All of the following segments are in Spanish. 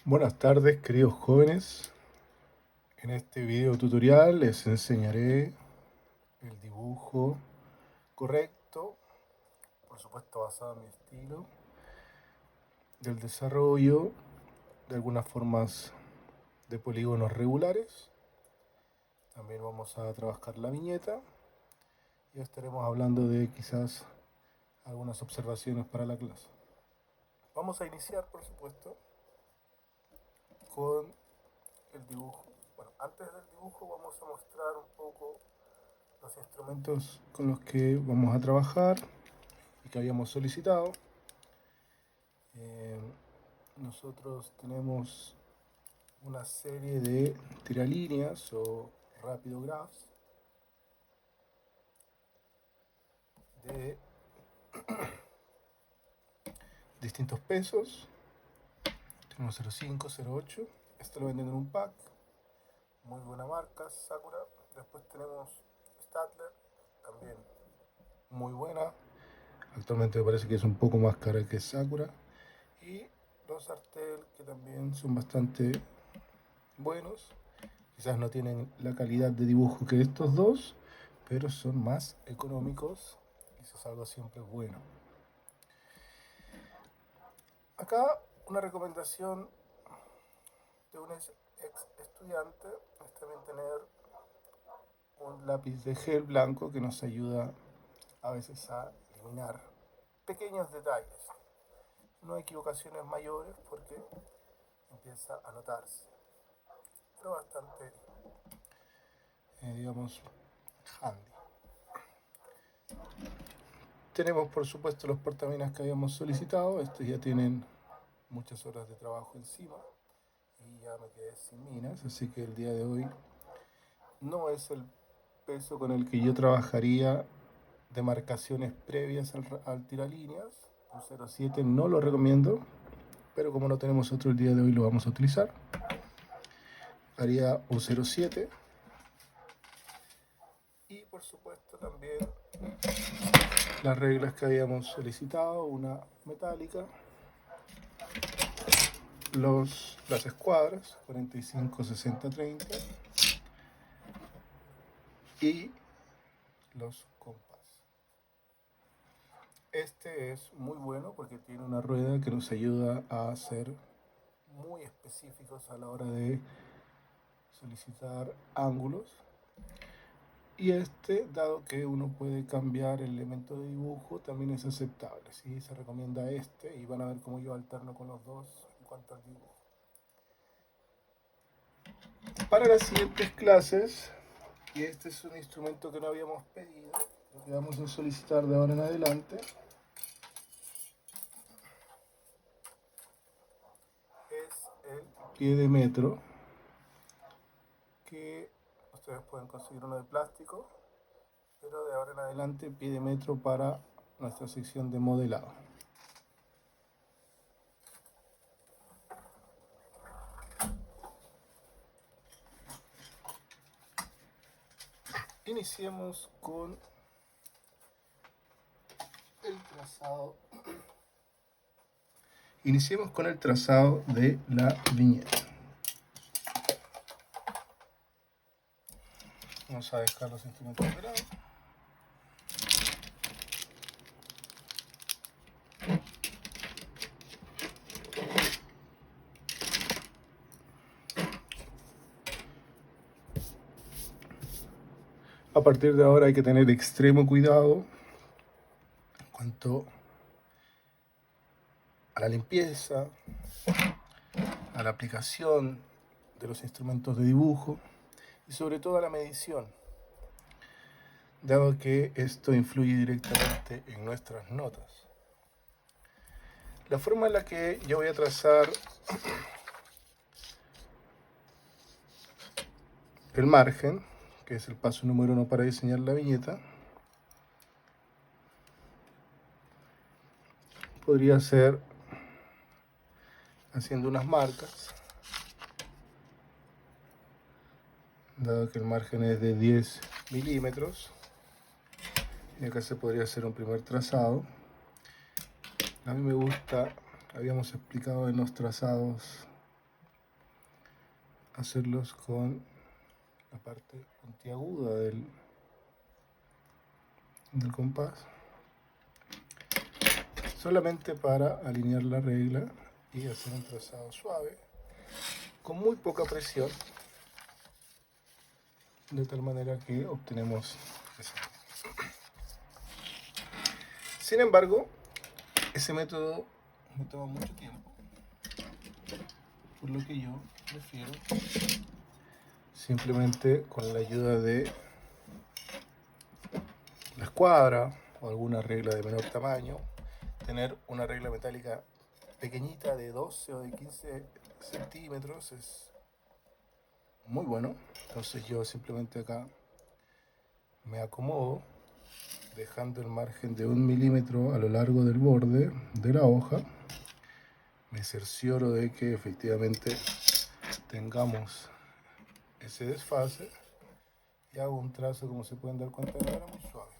Buenas tardes, queridos jóvenes. En este video tutorial les enseñaré el dibujo correcto, por supuesto basado en mi estilo, del desarrollo de algunas formas de polígonos regulares. También vamos a trabajar la viñeta y estaremos hablando de quizás algunas observaciones para la clase. Vamos a iniciar, por supuesto, con el dibujo. Bueno, antes del dibujo vamos a mostrar un poco los instrumentos con los que vamos a trabajar y que habíamos solicitado. Nosotros tenemos una serie de tiralíneas o rapidographs de distintos pesos. Tenemos 0.5, 0.8. Esto lo venden en un pack. Muy buena marca, Sakura. Después tenemos Statler, también muy buena. Actualmente me parece que es un poco más cara que Sakura. Y los Artel, que también son bastante buenos. Quizás no tienen la calidad de dibujo que estos dos, pero son más económicos y eso es algo siempre bueno. Acá una recomendación de un ex estudiante es también tener un lápiz de gel blanco que nos ayuda a veces a eliminar pequeños detalles. No hay equivocaciones mayores porque empieza a notarse, pero bastante, digamos, handy. Tenemos por supuesto los portaminas que habíamos solicitado. Estos ya tienen muchas horas de trabajo encima y ya me quedé sin minas, así que el día de hoy no es el peso con el que yo trabajaría de marcaciones previas al tiralíneas. Un 0.7 no lo recomiendo, pero como no tenemos otro el día de hoy lo vamos a utilizar. Haría un 0.7 y por supuesto también las reglas que habíamos solicitado, una metálica, las escuadras 45, 60, 30 y los compás. Este es muy bueno porque tiene una rueda que nos ayuda a ser muy específicos a la hora de solicitar ángulos. Y este, dado que uno puede cambiar el elemento de dibujo, también es aceptable. ¿Sí? Se recomienda este y van a ver cómo yo alterno con los dos en cuanto al dibujo. Para las siguientes clases, y este es un instrumento que no habíamos pedido, lo que vamos a solicitar de ahora en adelante, es el pie de metro, que ustedes pueden conseguir uno de plástico, pero de ahora en adelante pie de metro para nuestra sección de modelado. Iniciemos con el trazado. Iniciemos con el trazado de la viñeta. Vamos a dejar los instrumentos de lado. A partir de ahora hay que tener extremo cuidado en cuanto a la limpieza, a la aplicación de los instrumentos de dibujo y sobre todo a la medición, dado que esto influye directamente en nuestras notas. La forma en la que yo voy a trazar el margen, que es el paso número 1 para diseñar la viñeta, podría ser haciendo unas marcas, dado que el margen es de 10 milímetros. Y acá se podría hacer un primer trazado. A mí me gusta, habíamos explicado en los trazados hacerlos con la parte puntiaguda del compás, solamente para alinear la regla y hacer un trazado suave con muy poca presión, de tal manera que obtenemos ese. Sin embargo, ese método me toma mucho tiempo, por lo que yo prefiero simplemente, con la ayuda de la escuadra o alguna regla de menor tamaño, tener una regla metálica pequeñita de 12 o de 15 centímetros es muy bueno. Entonces yo simplemente acá me acomodo dejando el margen de 1 milímetro a lo largo del borde de la hoja. Me cercioro de que efectivamente tengamos ese desfase y hago un trazo, como se pueden dar cuenta ahora, muy suave.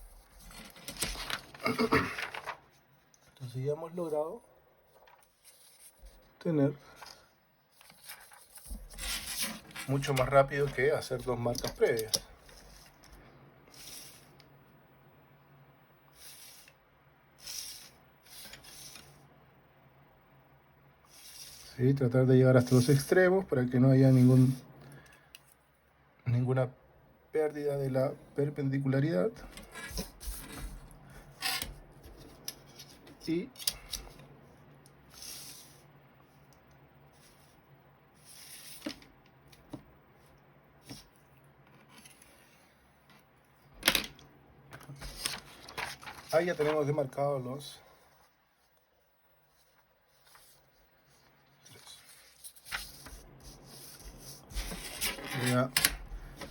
Entonces ya hemos logrado tener mucho más rápido que hacer 2 marcas previas. ¿Sí? Tratar de llegar hasta los extremos para que no haya ninguna pérdida de la perpendicularidad. Y ahí ya tenemos demarcados los 3. Voy a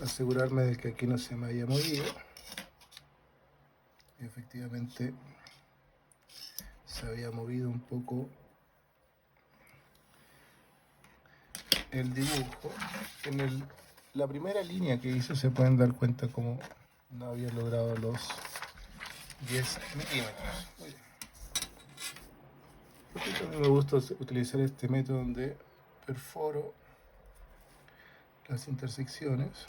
asegurarme de que aquí no se me haya movido. Y efectivamente se había movido un poco el dibujo. En la primera línea que hice se pueden dar cuenta como no había logrado los 10 milímetros. Muy bien. Porque también me gusta utilizar este método donde perforo las intersecciones.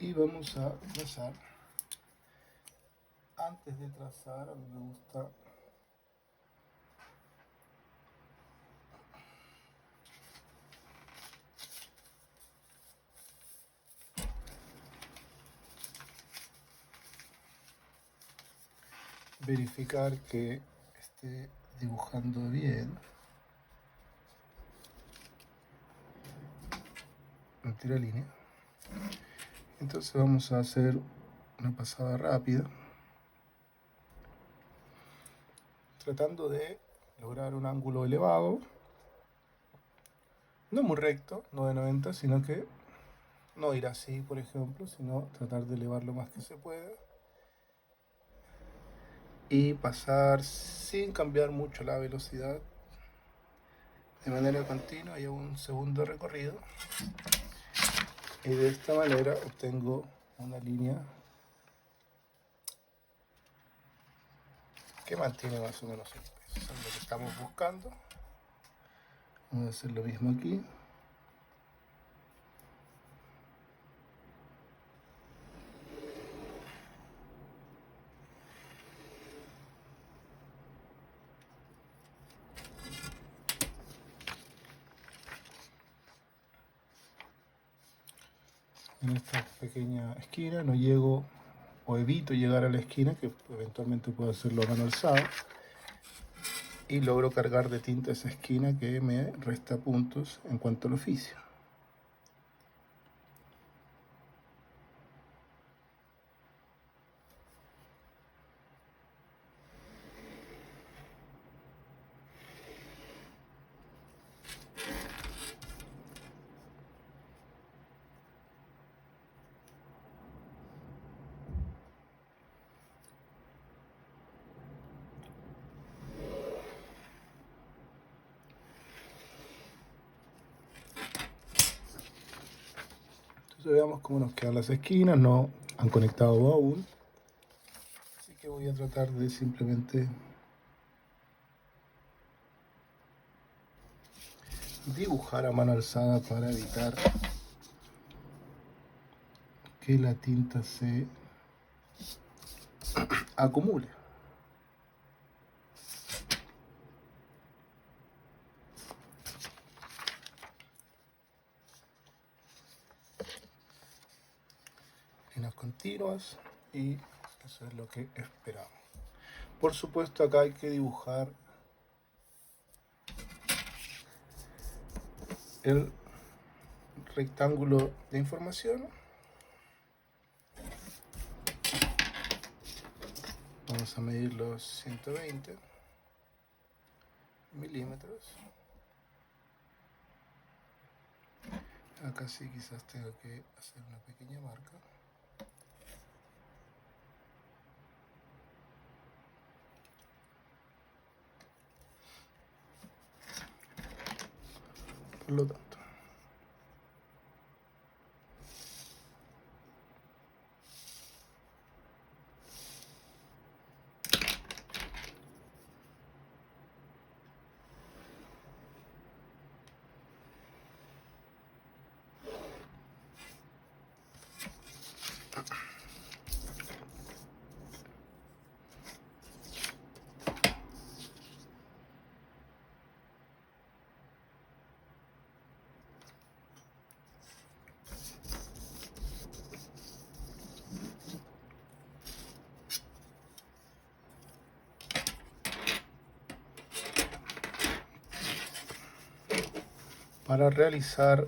Y vamos a trazar. Antes de trazar, a mí me gusta verificar que esté dibujando bien entre la línea. Entonces vamos a hacer una pasada rápida, tratando de lograr un ángulo elevado, no muy recto, no de 90, sino que no ir así, por ejemplo, sino tratar de elevar lo más que se pueda y pasar sin cambiar mucho la velocidad, de manera continua, y un segundo recorrido, y de esta manera obtengo una línea que mantiene más o menos el peso. Eso es lo que estamos buscando. Vamos a hacer lo mismo aquí. En esta pequeña esquina no llego o evito llegar a la esquina, que eventualmente puedo hacerlo a mano alzada, y logro cargar de tinta esa esquina que me resta puntos en cuanto al oficio. Entonces veamos cómo nos quedan las esquinas, no han conectado aún. que voy a tratar de simplemente dibujar a mano alzada para evitar que la tinta se acumule. Líneas continuas, y eso es lo que esperamos. Por supuesto, acá hay que dibujar el rectángulo de información. Vamos a medir los 120 milímetros. Acá sí quizás tenga que hacer una pequeña marca. Por lo tanto, para realizar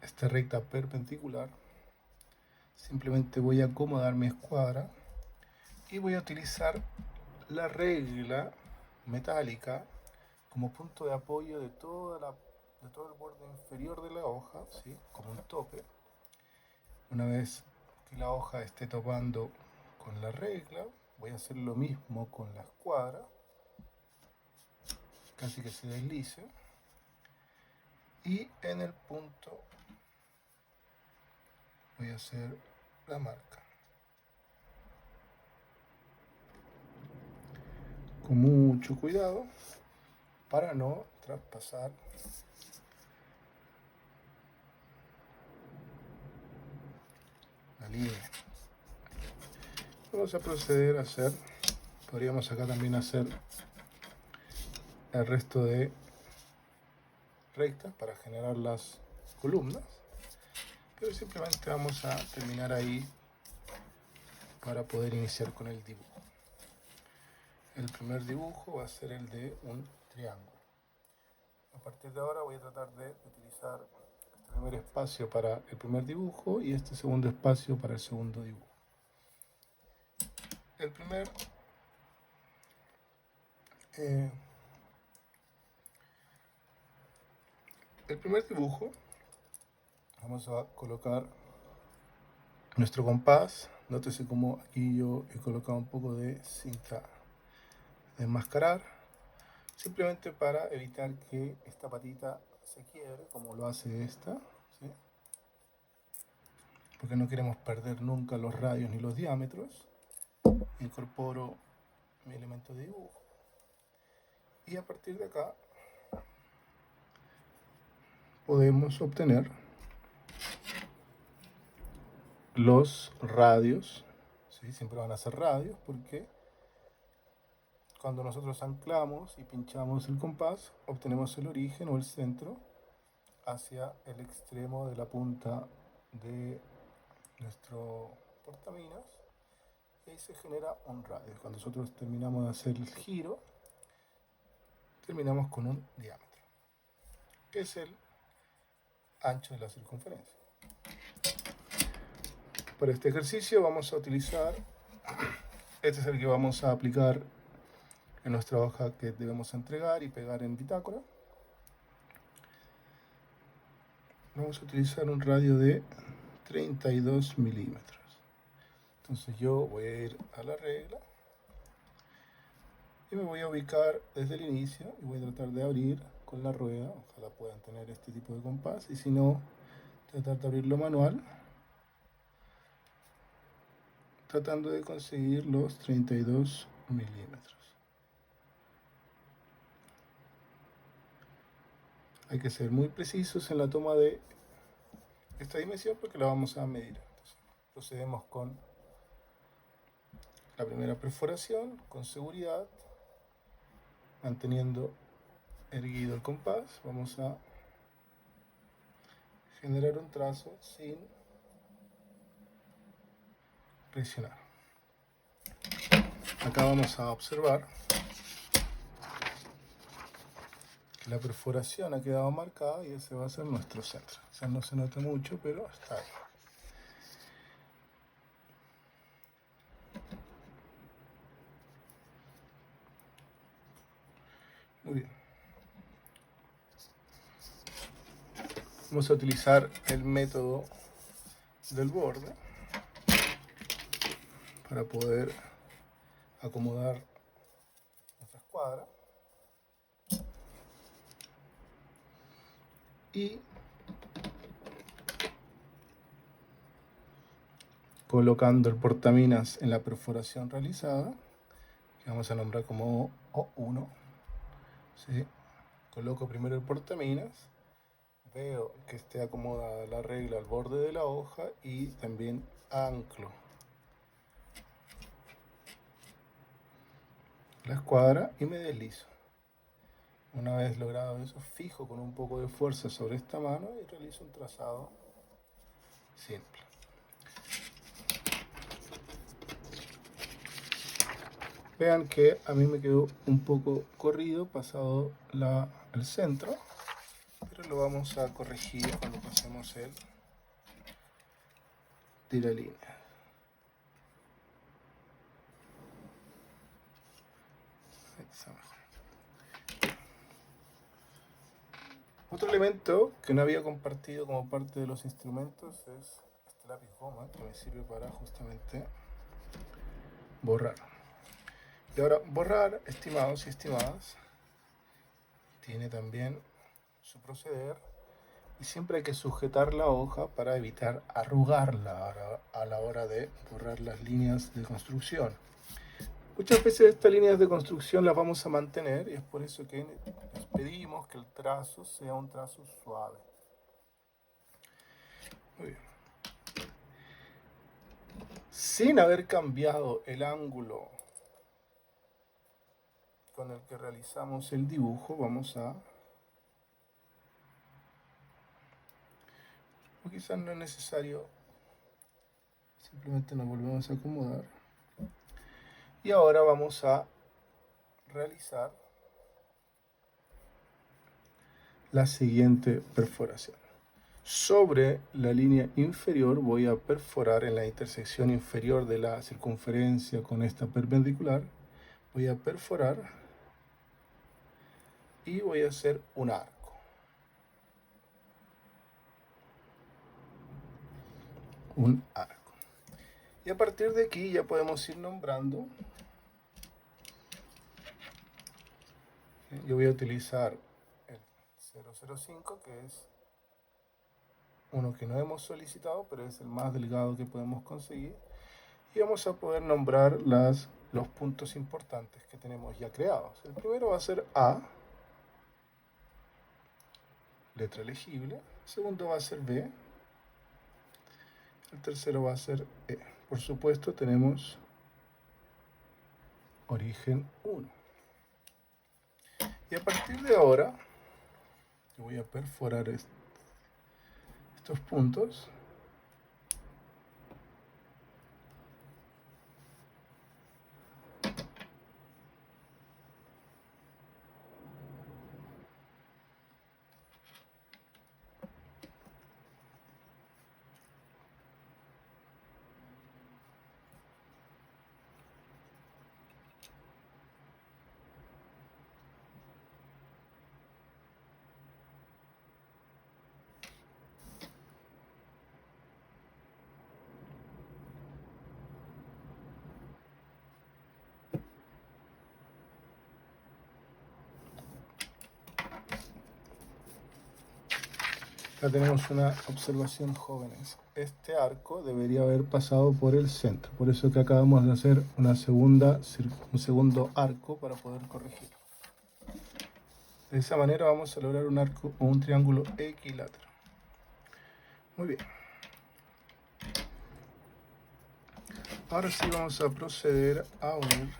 esta recta perpendicular, simplemente voy a acomodar mi escuadra y voy a utilizar la regla metálica como punto de apoyo de todo el borde inferior de la hoja, ¿sí? Como un tope. Una vez que la hoja esté topando con la regla, voy a hacer lo mismo con la escuadra, casi que se deslice, y en el punto voy a hacer la marca con mucho cuidado para no traspasar la línea. Vamos a proceder a hacer, podríamos acá también hacer el resto de rectas para generar las columnas, pero simplemente vamos a terminar ahí para poder iniciar con el dibujo. El primer dibujo va a ser el de un triángulo. A partir de ahora voy a tratar de utilizar este primer espacio para el primer dibujo y este segundo espacio para el segundo dibujo. El primer dibujo, vamos a colocar nuestro compás. Nótese como aquí yo he colocado un poco de cinta de enmascarar, simplemente para evitar que esta patita se quiebre como lo hace esta, ¿sí? Porque no queremos perder nunca los radios ni los diámetros. Incorporo mi elemento de dibujo y a partir de acá podemos obtener los radios, ¿sí? Siempre van a ser radios porque cuando nosotros anclamos y pinchamos el compás obtenemos el origen o el centro hacia el extremo de la punta de nuestro portaminas y ahí se genera un radio. Cuando nosotros terminamos de hacer el giro, terminamos con un diámetro, que es el ancho de la circunferencia. Para este ejercicio vamos a utilizar, este es el que vamos a aplicar en nuestra hoja que debemos entregar y pegar en bitácora. Vamos a utilizar un radio de 32 milímetros. Entonces yo voy a ir a la regla y me voy a ubicar desde el inicio y voy a tratar de abrir con la rueda. Ojalá puedan tener este tipo de compás y si no, tratar de abrirlo manual, tratando de conseguir los 32 milímetros. Hay que ser muy precisos en la toma de esta dimensión porque la vamos a medir. Entonces, procedemos con la primera perforación con seguridad, manteniendo erguido el compás. Vamos a generar un trazo sin presionar. Acá vamos a observar que la perforación ha quedado marcada y ese va a ser nuestro centro. O sea, no se nota mucho, pero está ahí. Muy bien. Vamos a utilizar el método del borde para poder acomodar nuestra escuadra y colocando el portaminas en la perforación realizada, que vamos a nombrar como O1. ¿Sí? Coloco primero el portaminas, veo que esté acomodada la regla al borde de la hoja y también anclo la escuadra y me deslizo. Una vez logrado eso, fijo con un poco de fuerza sobre esta mano y realizo un trazado simple. Vean que a mí me quedó un poco corrido pasado el centro, pero lo vamos a corregir cuando pasemos el tiralínea. Otro elemento que no había compartido como parte de los instrumentos es este lápiz goma que me sirve para justamente borrar. Y ahora, borrar, estimados y estimadas, tiene también su proceder y siempre hay que sujetar la hoja para evitar arrugarla a la hora de borrar las líneas de construcción. Muchas veces estas líneas de construcción las vamos a mantener y es por eso que les pedimos que el trazo sea un trazo suave. Muy bien. Sin haber cambiado el ángulo con el que realizamos el dibujo, vamos a... O quizás no es necesario, simplemente nos volvemos a acomodar. Y ahora vamos a realizar la siguiente perforación. Sobre la línea inferior voy a perforar en la intersección inferior de la circunferencia con esta perpendicular. Voy a perforar y voy a hacer un arco. Un arco. Y a partir de aquí ya podemos ir nombrando. Yo voy a utilizar el 005, que es uno que no hemos solicitado, pero es el más delgado que podemos conseguir. Y vamos a poder nombrar los puntos importantes que tenemos ya creados. El primero va a ser A, letra legible. El segundo va a ser B. El tercero va a ser E. Por supuesto, tenemos origen 1. Y a partir de ahora, yo voy a perforar estos puntos. Acá tenemos una observación, jóvenes. Este arco debería haber pasado por el centro, por eso que acabamos de hacer un segundo arco para poder corregir. De esa manera vamos a lograr un arco o un triángulo equilátero. Muy bien. Ahora sí vamos a proceder a unir.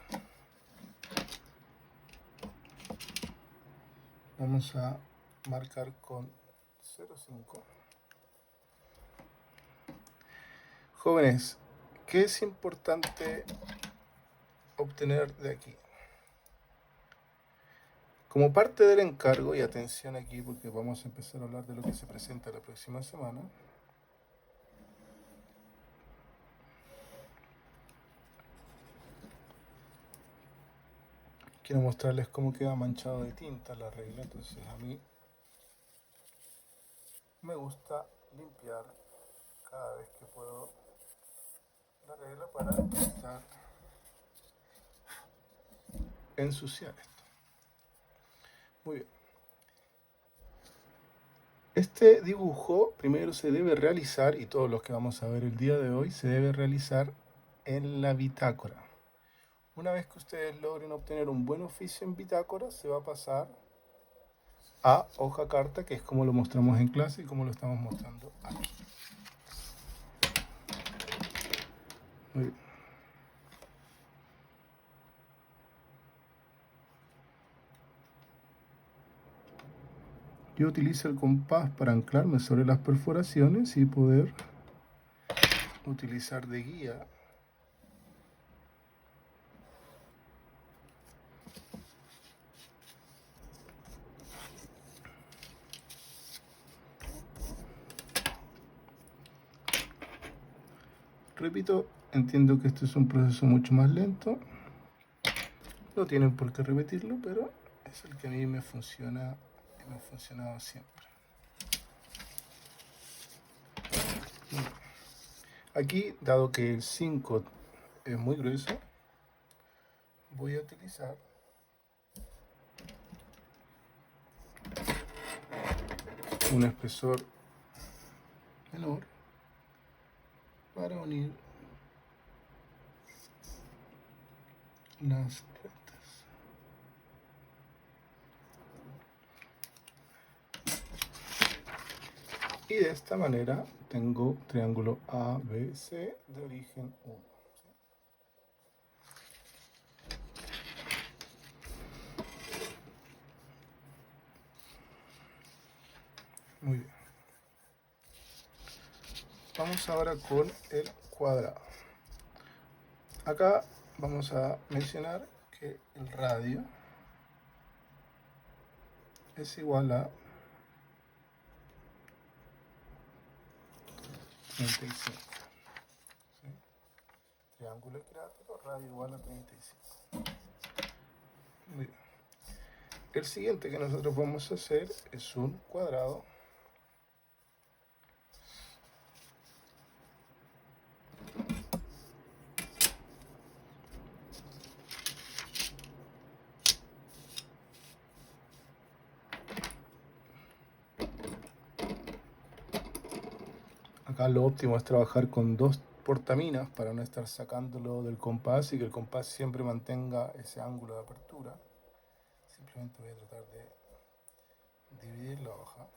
Vamos a marcar con 0,5. Jóvenes, ¿qué es importante obtener de aquí? Como parte del encargo, y atención aquí porque vamos a empezar a hablar de lo que se presenta la próxima semana, quiero mostrarles cómo queda manchado de tinta la regla. Entonces a mí me gusta limpiar cada vez que puedo la regla para evitar ensuciar esto. Muy bien. Este dibujo primero se debe realizar, y todos los que vamos a ver el día de hoy, se debe realizar en la bitácora. Una vez que ustedes logren obtener un buen oficio en bitácora, se va a pasar a hoja carta, que es como lo mostramos en clase y como lo estamos mostrando aquí. Muy bien. Yo utilizo el compás para anclarme sobre las perforaciones y poder utilizar de guía Repito, entiendo que esto es un proceso mucho más lento. No tienen por qué repetirlo, pero es el que a mí me funciona y me ha funcionado siempre. Aquí, dado que el 5 es muy grueso, voy a utilizar un espesor menor para unir las rectas. Y de esta manera tengo triángulo ABC de origen 1. Muy bien. Vamos ahora con el cuadrado. Acá vamos a mencionar que el radio es igual a 35. ¿Sí? Triángulo equilátero, radio igual a 35. Muy bien. El siguiente que nosotros vamos a hacer es un cuadrado Acá lo óptimo es trabajar con 2 portaminas para no estar sacándolo del compás y que el compás siempre mantenga ese ángulo de apertura. Simplemente voy a tratar de dividir la hoja.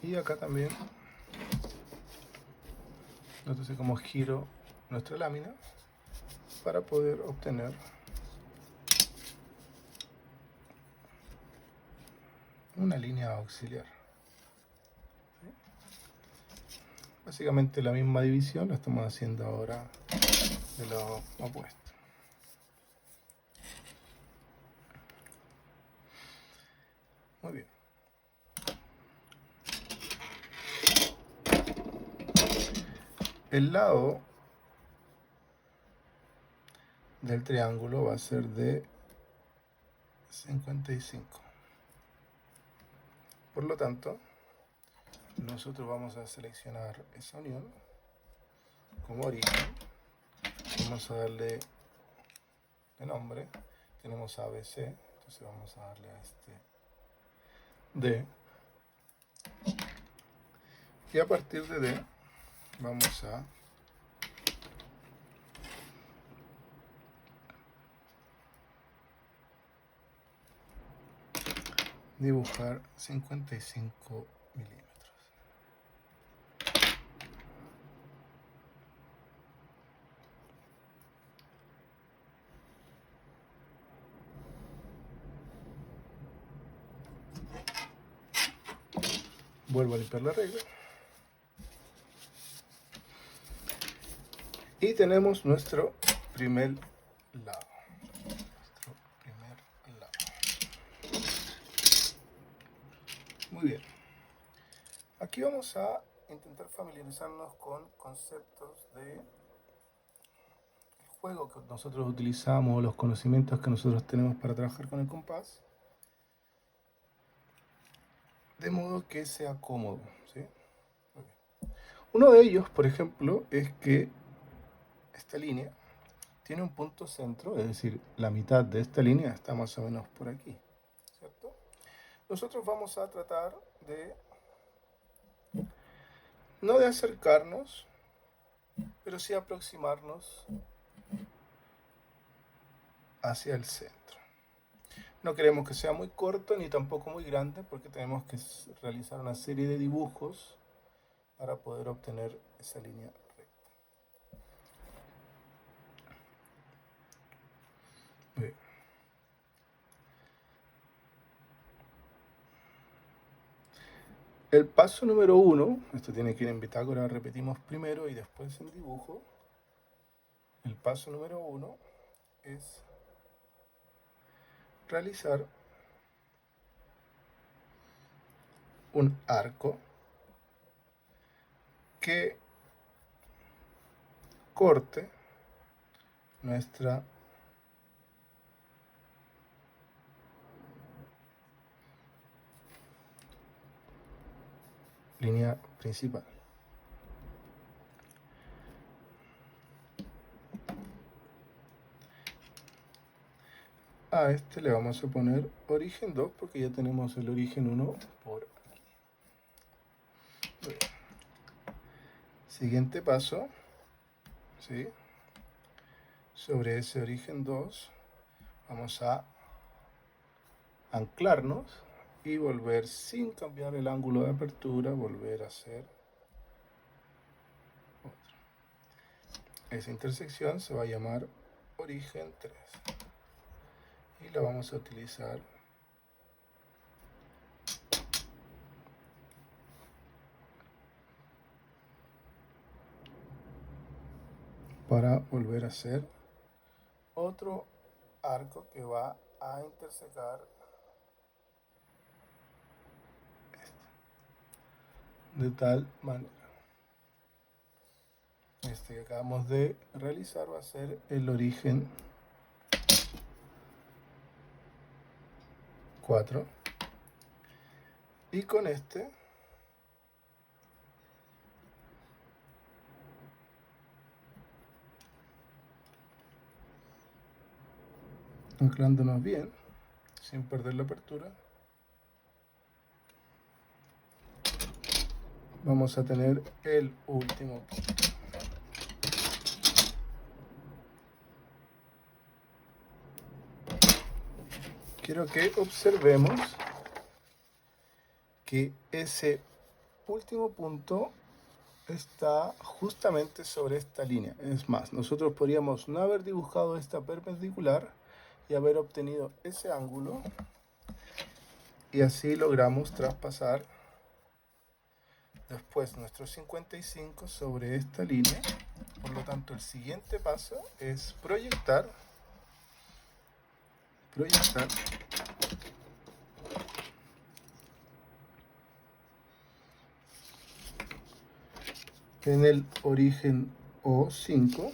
Y acá también, nótese cómo giro nuestra lámina para poder obtener una línea auxiliar. Básicamente la misma división la estamos haciendo ahora de lado opuesto. Muy bien. El lado del triángulo va a ser de 55. Por lo tanto, nosotros vamos a seleccionar esa unión como origen. Vamos a darle de nombre. Tenemos ABC, Entonces vamos a darle a este D. Y a partir de D vamos a dibujar 55 milímetros. Vuelvo a limpiar la regla. Y tenemos nuestro primer lado. Muy bien. Aquí vamos a intentar familiarizarnos con conceptos de el juego que nosotros utilizamos, los conocimientos que nosotros tenemos para trabajar con el compás, de modo que sea cómodo, ¿sí? Uno de ellos, por ejemplo, es que esta línea tiene un punto centro, es decir, la mitad de esta línea está más o menos por aquí, ¿cierto? Nosotros vamos a tratar de, no de acercarnos, pero sí aproximarnos hacia el centro. No queremos que sea muy corto ni tampoco muy grande porque tenemos que realizar una serie de dibujos para poder obtener esa línea recta. Bien. El paso número 1, esto tiene que ir en bitácora, repetimos primero y después en dibujo. El paso número 1 es realizar un arco que corte nuestra línea principal. A este le vamos a poner origen 2 porque ya tenemos el origen 1 por aquí. Bien. Siguiente paso, ¿sí? Sobre ese origen 2 vamos a anclarnos y volver sin cambiar el ángulo de apertura, volver a hacer otro. Esa intersección se va a llamar origen 3 y la vamos a utilizar para volver a hacer otro arco que va a intersecar de tal manera. Este que acabamos de realizar va a ser el origen 4 y con este anclándonos bien sin perder la apertura vamos a tener el último punto. Quiero que observemos que ese último punto está justamente sobre esta línea. Es más, nosotros podríamos no haber dibujado esta perpendicular y haber obtenido ese ángulo y así logramos traspasar después nuestro 55 sobre esta línea. Por lo tanto, el siguiente paso es proyectar en el origen O5,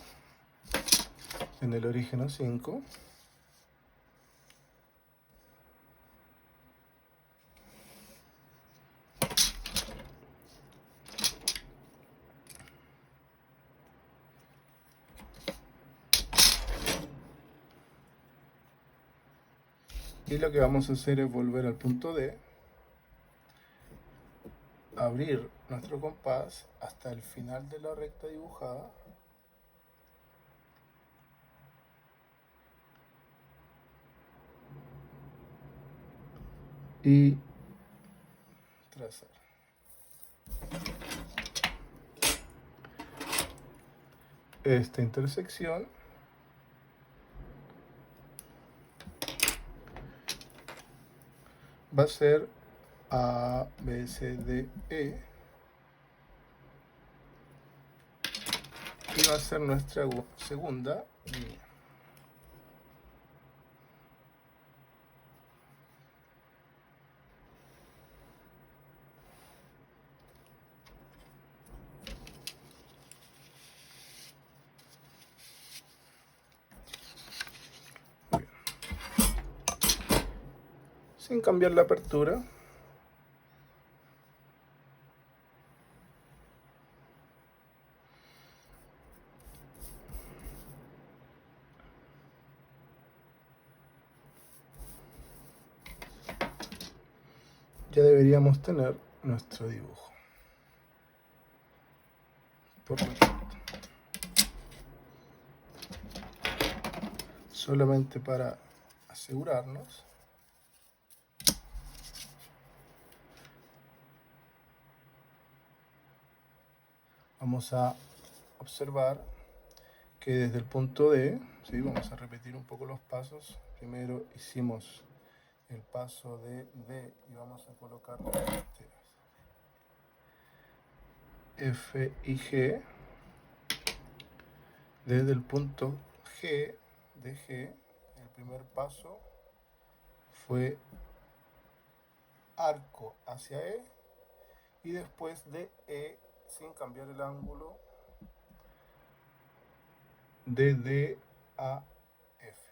Y lo que vamos a hacer es volver al punto D, abrir nuestro compás hasta el final de la recta dibujada y trazar. Esta intersección va a ser A, B, C, D, E y va a ser nuestra segunda línea. Muy bien. Sin cambiar la apertura, ya deberíamos tener nuestro dibujo. Por lo tanto, solamente para asegurarnos, vamos a observar que desde el punto D, ¿sí? Vamos a repetir un poco los pasos. Primero hicimos el paso de D y vamos a colocar F y G. Desde el punto G de G, el primer paso fue arco hacia E y después de E, sin cambiar el ángulo, de D a F.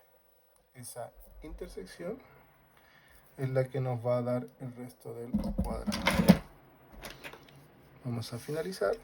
Esa intersección es la que nos va a dar el resto del cuadrado. Vamos a finalizar.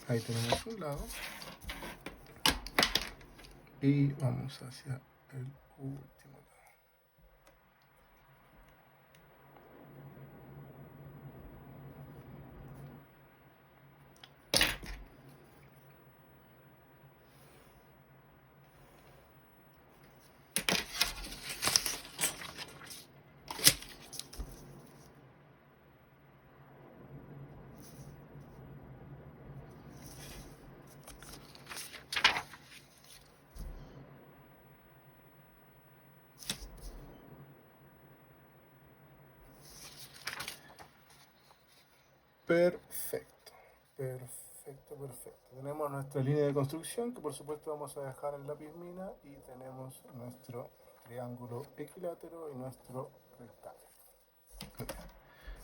Ahí tenemos un lado y vamos hacia el último lado. Perfecto, perfecto, perfecto. Tenemos nuestra línea de construcción que por supuesto vamos a dejar en lápiz mina y tenemos nuestro triángulo equilátero y nuestro rectángulo.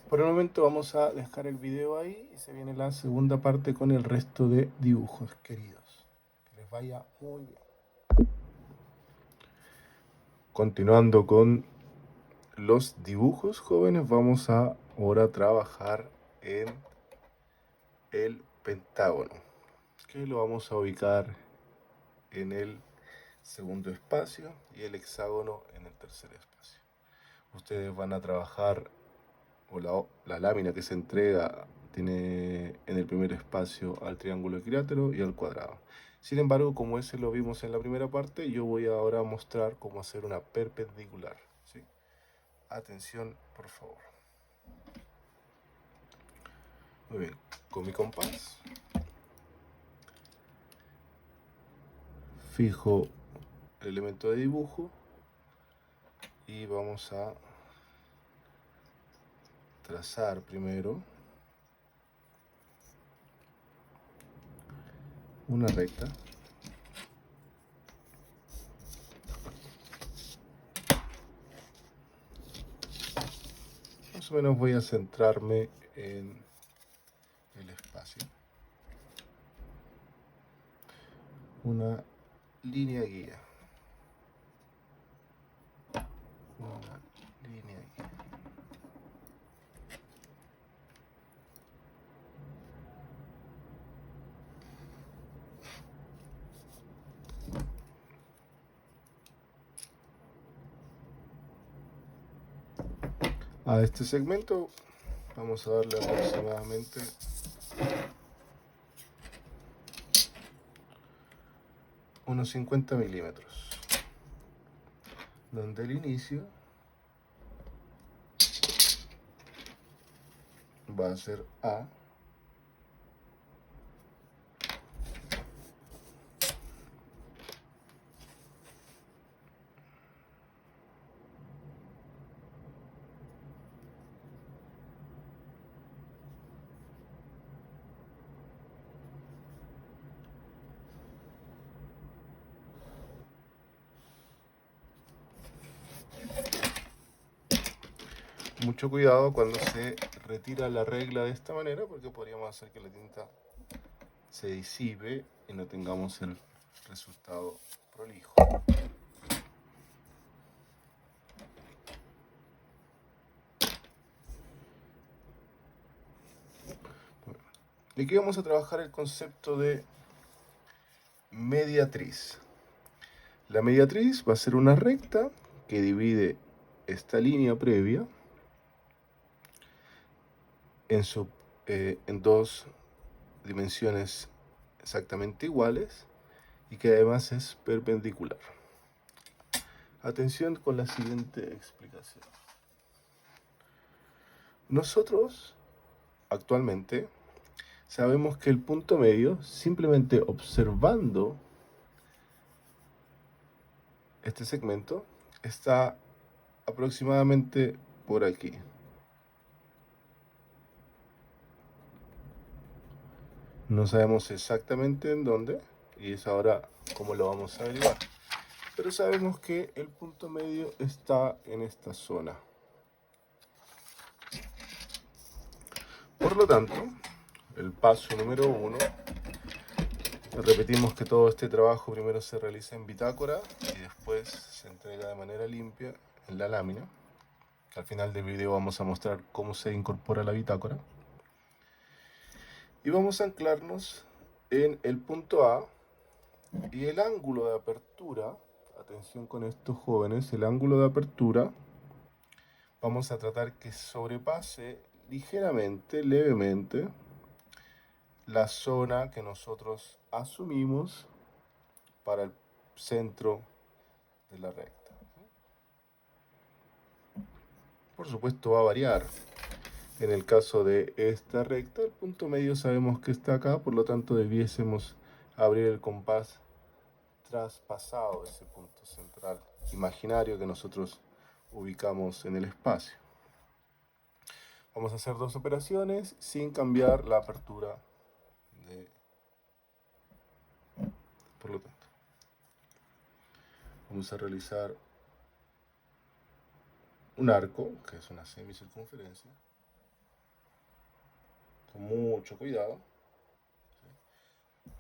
Por el momento vamos a dejar el video ahí y se viene la segunda parte con el resto de dibujos, queridos. Que les vaya muy bien. Continuando con los dibujos, jóvenes, vamos a ahora trabajar en el pentágono, que lo vamos a ubicar en el segundo espacio y el hexágono en el tercer espacio. Ustedes van a trabajar, o la lámina que se entrega tiene en el primer espacio al triángulo equilátero y al cuadrado. Sin embargo, como ese lo vimos en la primera parte, yo voy ahora a mostrar cómo hacer una perpendicular, ¿sí? Atención, por favor. Muy bien, con mi compás fijo el elemento de dibujo y vamos a trazar primero una recta. o menos voy a centrarme en el espacio. Una línea guía. Una línea guía. A este segmento vamos a darle aproximadamente unos 50 milímetros, donde el inicio va a ser A, mucho cuidado cuando se retira la regla de esta manera, porque podríamos hacer que la tinta se disipe y no tengamos el resultado prolijo. Y aquí vamos a trabajar el concepto de mediatriz. La mediatriz va a ser una recta que divide esta línea previa en dos dimensiones exactamente iguales y que además es perpendicular. Atención con la siguiente explicación. Nosotros actualmente sabemos que el punto medio, simplemente observando este segmento, está aproximadamente por aquí. No sabemos exactamente en dónde y es ahora cómo lo vamos a averiguar. Pero sabemos que el punto medio está en esta zona. Por lo tanto, el paso número 1, repetimos que todo este trabajo primero se realiza en bitácora y después se entrega de manera limpia en la lámina. Al final del video vamos a mostrar cómo se incorpora la bitácora. Y vamos a anclarnos en el punto A y el ángulo de apertura. Atención con estos jóvenes, el ángulo de apertura vamos a tratar que sobrepase ligeramente, levemente, la zona que nosotros asumimos para el centro de la recta. Por supuesto va a variar. En el caso de esta recta, el punto medio sabemos que está acá, por lo tanto debiésemos abrir el compás traspasado ese punto central imaginario que nosotros ubicamos en el espacio. Vamos a hacer dos operaciones sin cambiar la apertura por lo tanto, vamos a realizar un arco, que es una semicircunferencia, con mucho cuidado.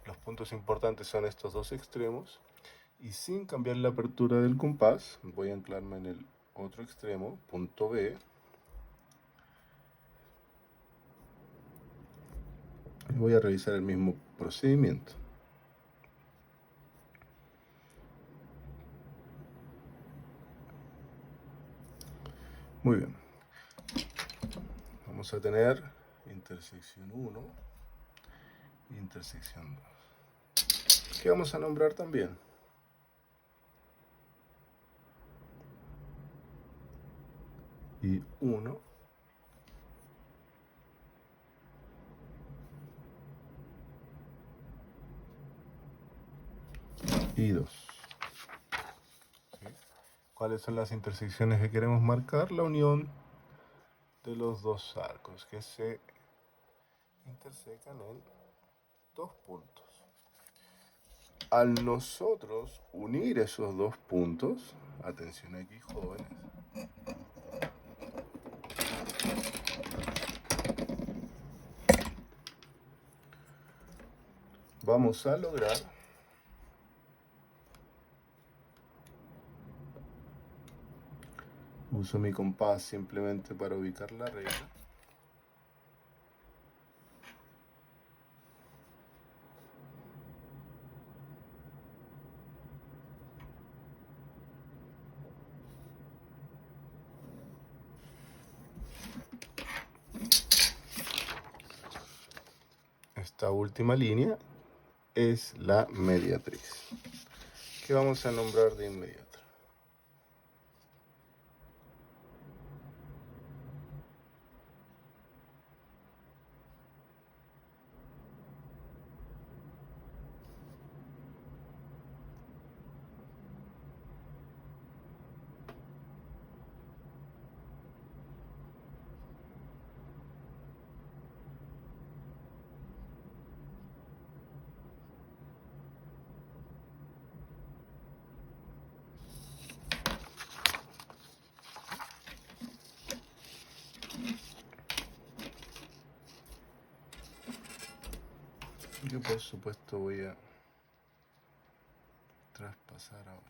Los puntos importantes son estos dos extremos, y sin cambiar la apertura del compás, voy a anclarme en el otro extremo, punto B, y voy a realizar el mismo procedimiento. Muy bien. Vamos a tener intersección 1, intersección 2. ¿Qué vamos a nombrar también? Y 1. Y 2. ¿Sí? ¿Cuáles son las intersecciones que queremos marcar? La unión de los dos arcos que se intersecan en dos puntos. Al nosotros unir esos dos puntos, atención aquí jóvenes, vamos a lograr uso mi compás simplemente para ubicar la regla. Esta última línea es la mediatriz, que vamos a nombrar de inmediato. Yo por supuesto voy a traspasar ahora.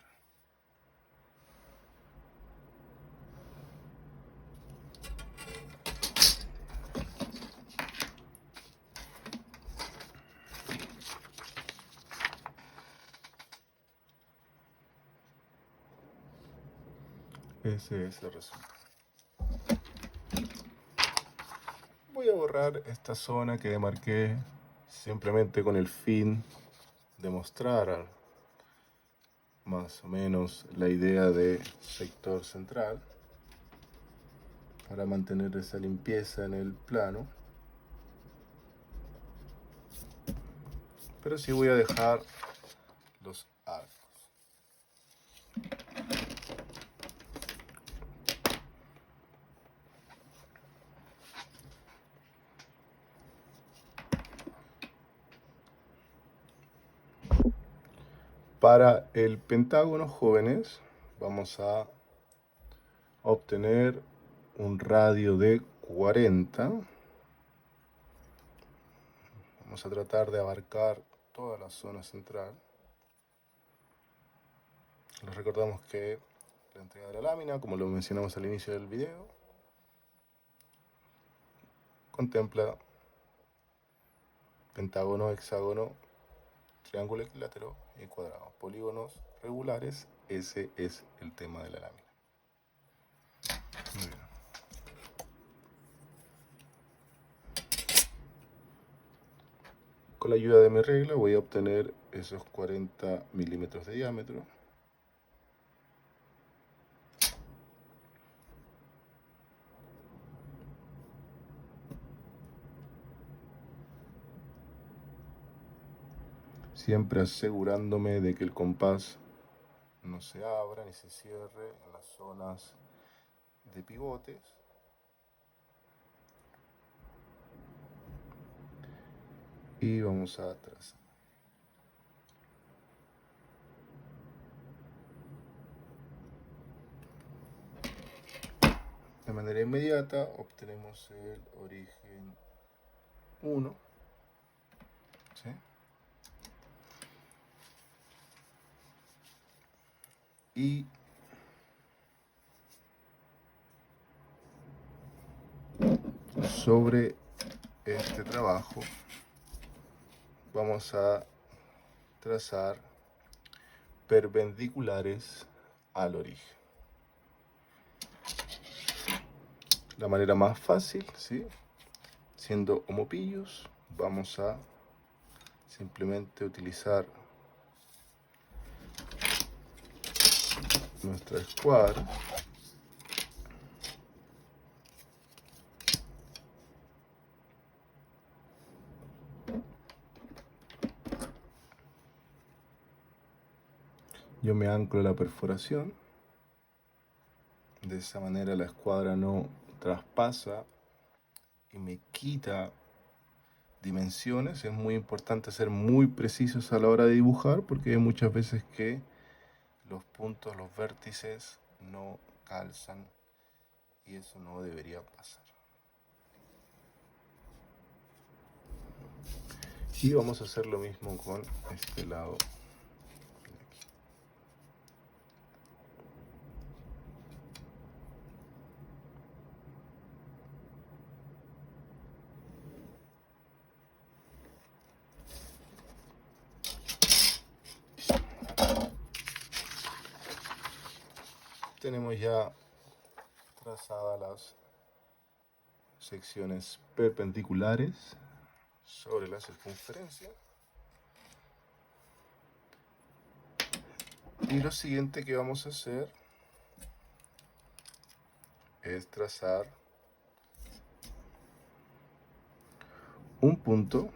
Ese es el resultado. Voy a borrar esta zona que demarqué simplemente con el fin de mostrar más o menos la idea de sector central para mantener esa limpieza en el plano. Pero sí voy a dejar los arcos. Para el pentágono, jóvenes, vamos a obtener un radio de 40. Vamos a tratar de abarcar toda la zona central. Les recordamos que la entrega de la lámina, como lo mencionamos al inicio del video, contempla pentágono, hexágono, triángulo equilátero y cuadrado. Polígonos regulares, ese es el tema de la lámina. Muy bien. Con la ayuda de mi regla voy a obtener esos 40 milímetros de diámetro. Siempre asegurándome de que el compás no se abra ni se cierre en las zonas de pivotes. Y vamos a trazar. De manera inmediata obtenemos el origen 1. ¿Sí? Y sobre este trabajo vamos a trazar perpendiculares al origen. La manera más fácil, ¿sí? Siendo homopillos, vamos a simplemente utilizar nuestra escuadra. Yo me anclo a la perforación. De esa manera la escuadra no traspasa y me quita dimensiones. Es muy importante ser muy precisos a la hora de dibujar porque hay muchas veces que los puntos, los vértices no calzan y eso no debería pasar. Y vamos a hacer lo mismo con este lado. Tenemos ya trazadas las secciones perpendiculares sobre la circunferencia. Y lo siguiente que vamos a hacer es trazar un punto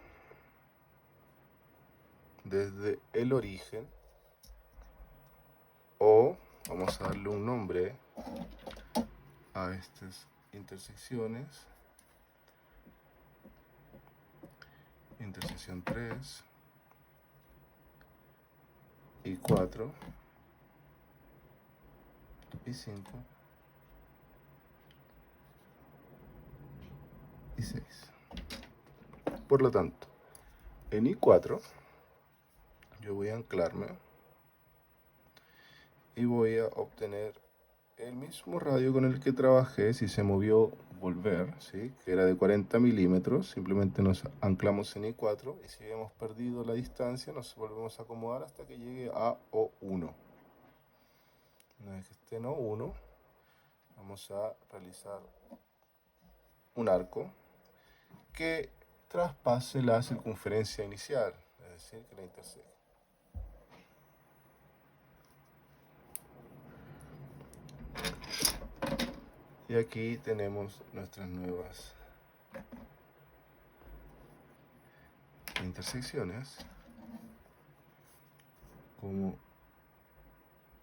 desde el origen, o vamos a darle un nombre a estas intersecciones: intersección 3 y 4 y 5 y 6. Por lo tanto, en I4 yo voy a anclarme y voy a obtener el mismo radio con el que trabajé si se movió volver, ¿sí? Que era de 40 milímetros. Simplemente nos anclamos en I4 y si hemos perdido la distancia nos volvemos a acomodar hasta que llegue a O1. Una vez que esté en O1, vamos a realizar un arco que traspase la circunferencia inicial, es decir, que la interseque. Y aquí tenemos nuestras nuevas intersecciones, como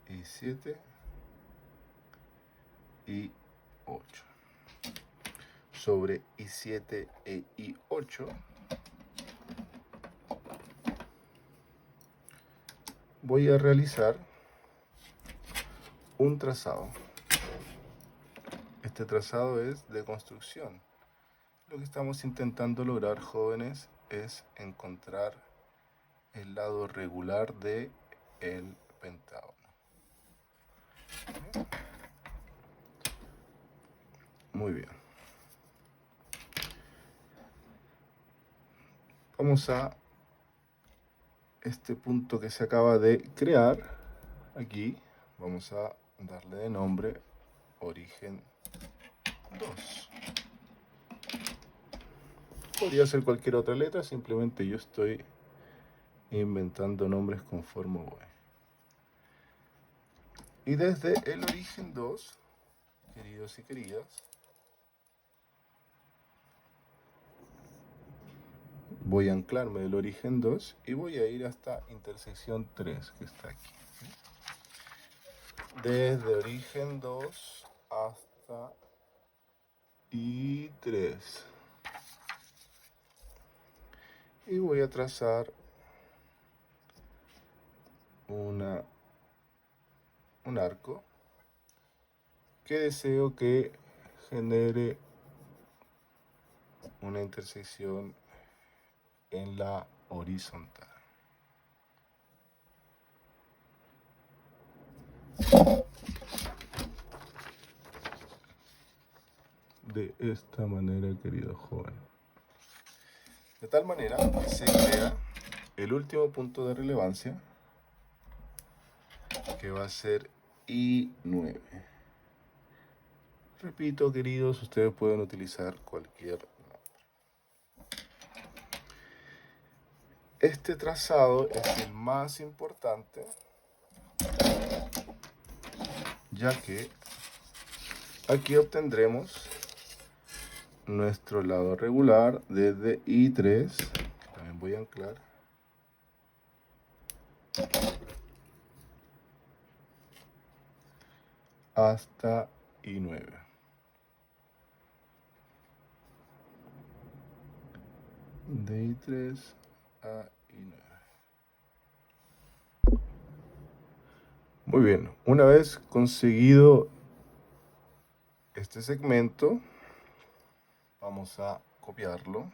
I7 y 8. Sobre I7 e I8 voy a realizar un trazado. Este trazado es de construcción. Lo que estamos intentando lograr, jóvenes, es encontrar el lado regular de el pentágono. Muy bien. Vamos a este punto que se acaba de crear. Aquí vamos a darle de nombre origen 2. Podría ser cualquier otra letra, simplemente yo estoy inventando nombres conforme voy. Y desde el origen 2, queridos y queridas, voy a anclarme del origen 2 y voy a ir hasta intersección 3, que está aquí. Desde origen 2 hasta I3. Y voy a trazar un arco que deseo que genere una intersección en la horizontal. De esta manera, querido joven. De tal manera que se crea el último punto de relevancia, que va a ser I9. Repito, queridos, ustedes pueden utilizar cualquier nombre. Este trazado es el más importante, ya que aquí obtendremos nuestro lado regular desde I3, que también voy a anclar, hasta I9. De I3 a I9. Muy bien, una vez conseguido este segmento, vamos a copiarlo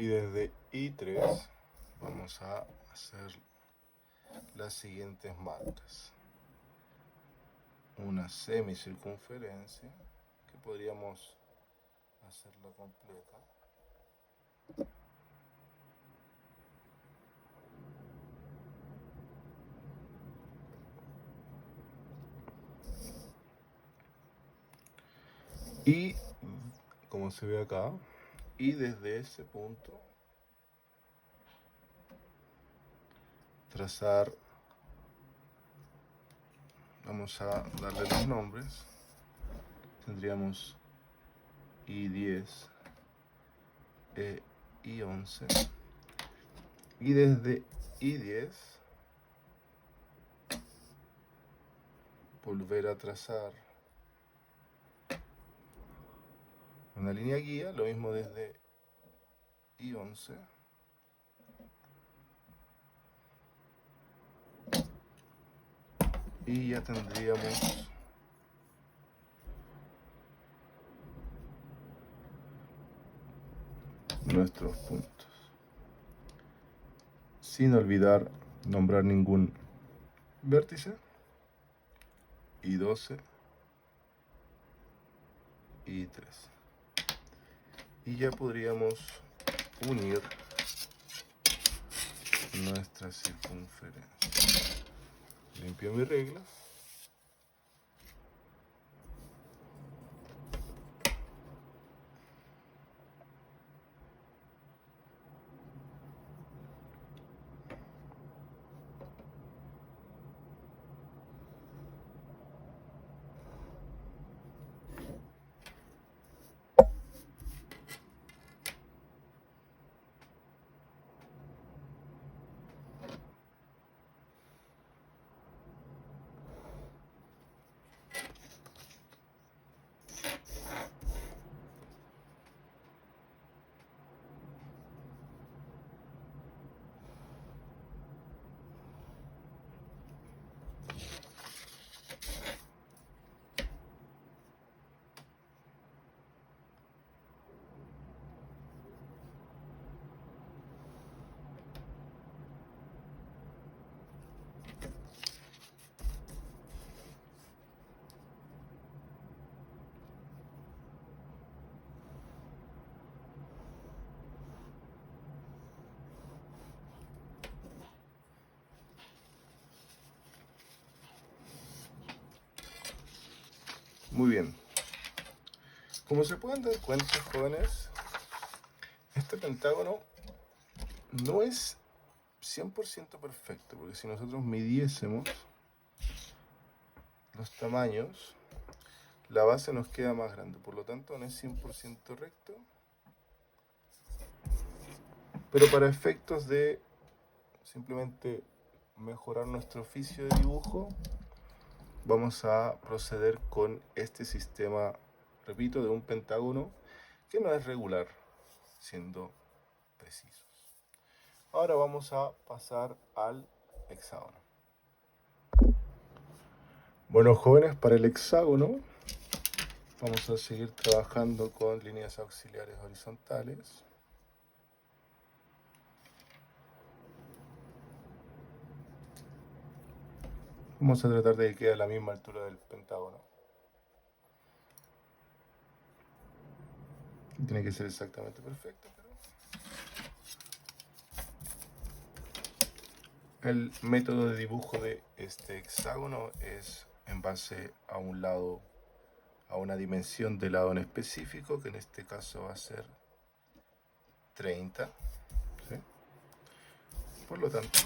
Y desde I3 vamos a hacer las siguientes marcas. Una semicircunferencia que podríamos hacerla completa. Y como se ve acá, y desde ese punto trazar, vamos a darle los nombres. Tendríamos I10, I11, y desde I10 volver a trazar una línea guía, lo mismo desde I11 y ya tendríamos nuestros puntos, sin olvidar nombrar ningún vértice. I12, I13, y ya podríamos unir nuestra circunferencia. Limpio mi regla. Muy bien. Como se pueden dar cuenta, jóvenes, este pentágono no es 100% perfecto, porque si nosotros midiésemos los tamaños, la base nos queda más grande, por lo tanto no es 100% recto, pero para efectos de simplemente mejorar nuestro oficio de dibujo, vamos a proceder con este sistema, repito, de un pentágono que no es regular, siendo precisos. Ahora vamos a pasar al hexágono. Bueno, jóvenes, para el hexágono vamos a seguir trabajando con líneas auxiliares horizontales. Vamos a tratar de que quede a la misma altura del pentágono. Tiene que ser exactamente perfecto, pero el método de dibujo de este hexágono es en base a un lado, a una dimensión de lado en específico, que en este caso va a ser 30. ¿Sí? Por lo tanto,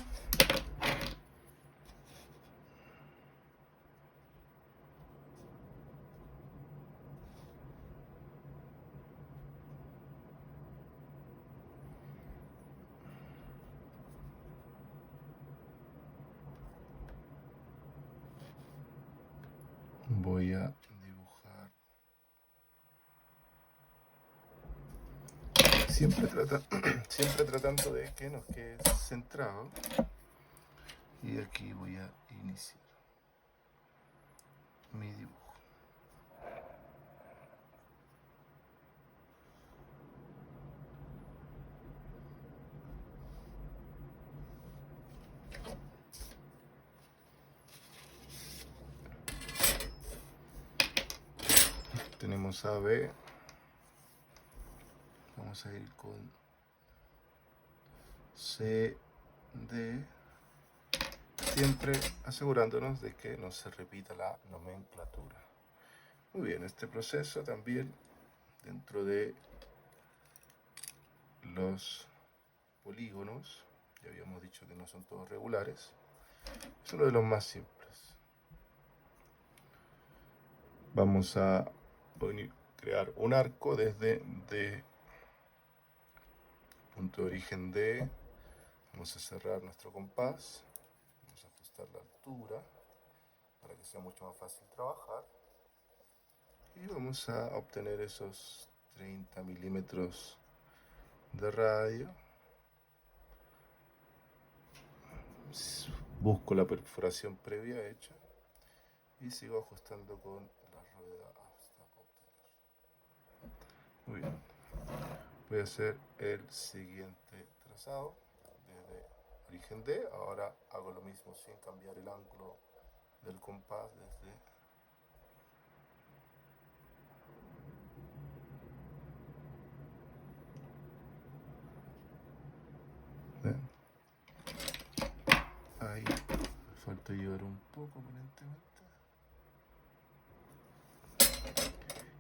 voy a dibujar siempre tratando de que nos quede centrado, y aquí voy a iniciar mi dibujo. tenemos AB. Vamos a ir con CD, siempre asegurándonos de que no se repita la nomenclatura. Muy bien, este proceso también dentro de los polígonos, ya habíamos dicho que no son todos regulares, es uno de los más simples. Vamos a crear un arco desde D, punto de origen D. Vamos a cerrar nuestro compás, vamos a ajustar la altura para que sea mucho más fácil trabajar y vamos a obtener esos 30 milímetros de radio. Busco la perforación previa hecha y sigo ajustando con la rueda hasta obtener. Muy bien, voy a hacer el siguiente trazado desde origen D. Ahora hago lo mismo sin cambiar el ángulo del compás desde ahí. Me falta llevar un poco aparentemente.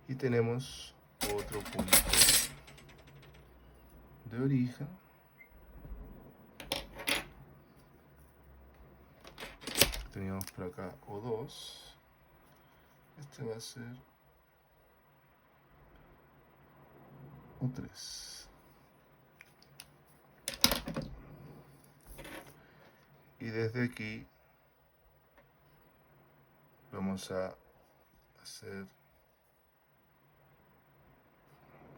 Y tenemos otro punto de origen. Teníamos por acá O2. Este va a ser O3. Y desde aquí vamos a hacer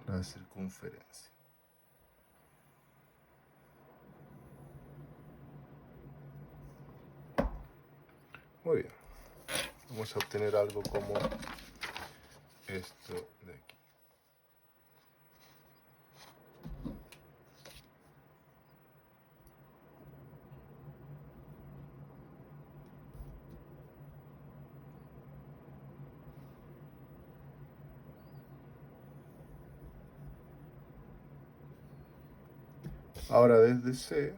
la circunferencia. Muy bien. Vamos a obtener algo como esto de aquí. Ahora desde C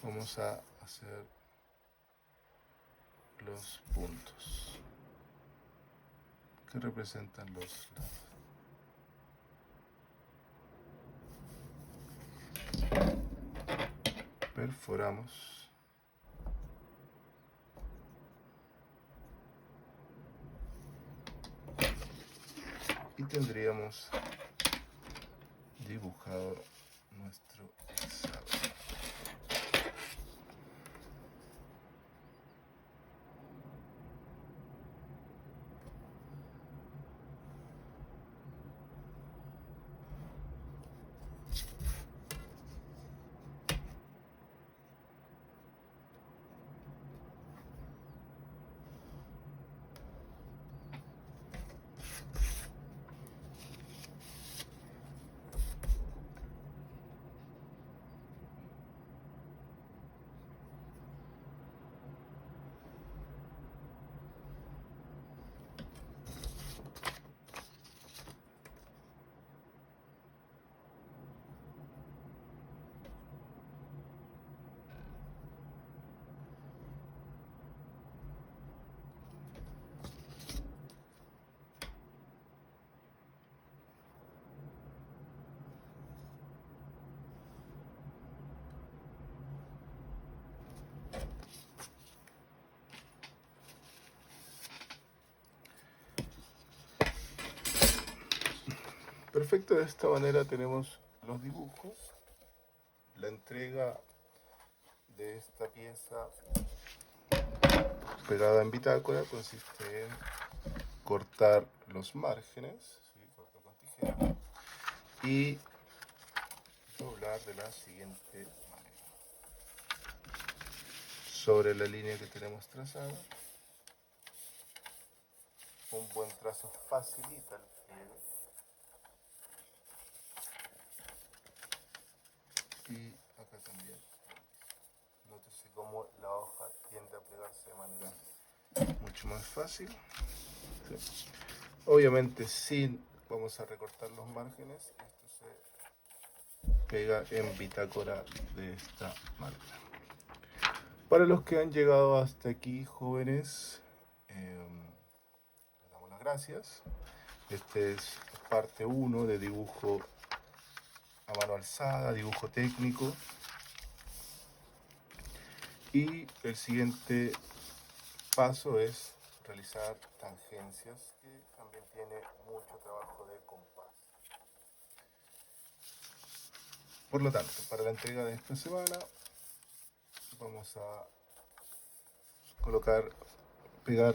vamos a hacer los puntos que representan los lados. Perforamos y tendríamos dibujado nuestro hexágono. Perfecto, de esta manera tenemos los dibujos. La entrega de esta pieza pegada en bitácora consiste en cortar los márgenes, ¿sí? Corto con tijera, y doblar de la siguiente manera. Sobre la línea que tenemos trazada, un buen trazo facilita el pliegue. Y acá también. Nótese cómo la hoja tiende a plegarse de manera mucho más fácil. Sí. Obviamente sin vamos a recortar los márgenes. Esto se pega en bitácora de esta manera. Para los que han llegado hasta aquí, jóvenes, les damos las gracias. Este es parte 1 de dibujo a mano alzada, dibujo técnico. Y el siguiente paso es realizar tangencias, que también tiene mucho trabajo de compás. Por lo tanto, para la entrega de esta semana vamos a pegar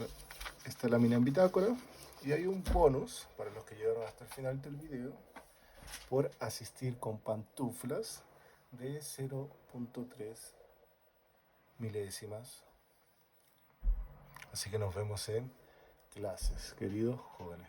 esta lámina en bitácora, y hay un bonus para los que llegaron hasta el final del video por asistir con pantuflas de 0.3 milésimas. Así que nos vemos en clases, queridos jóvenes.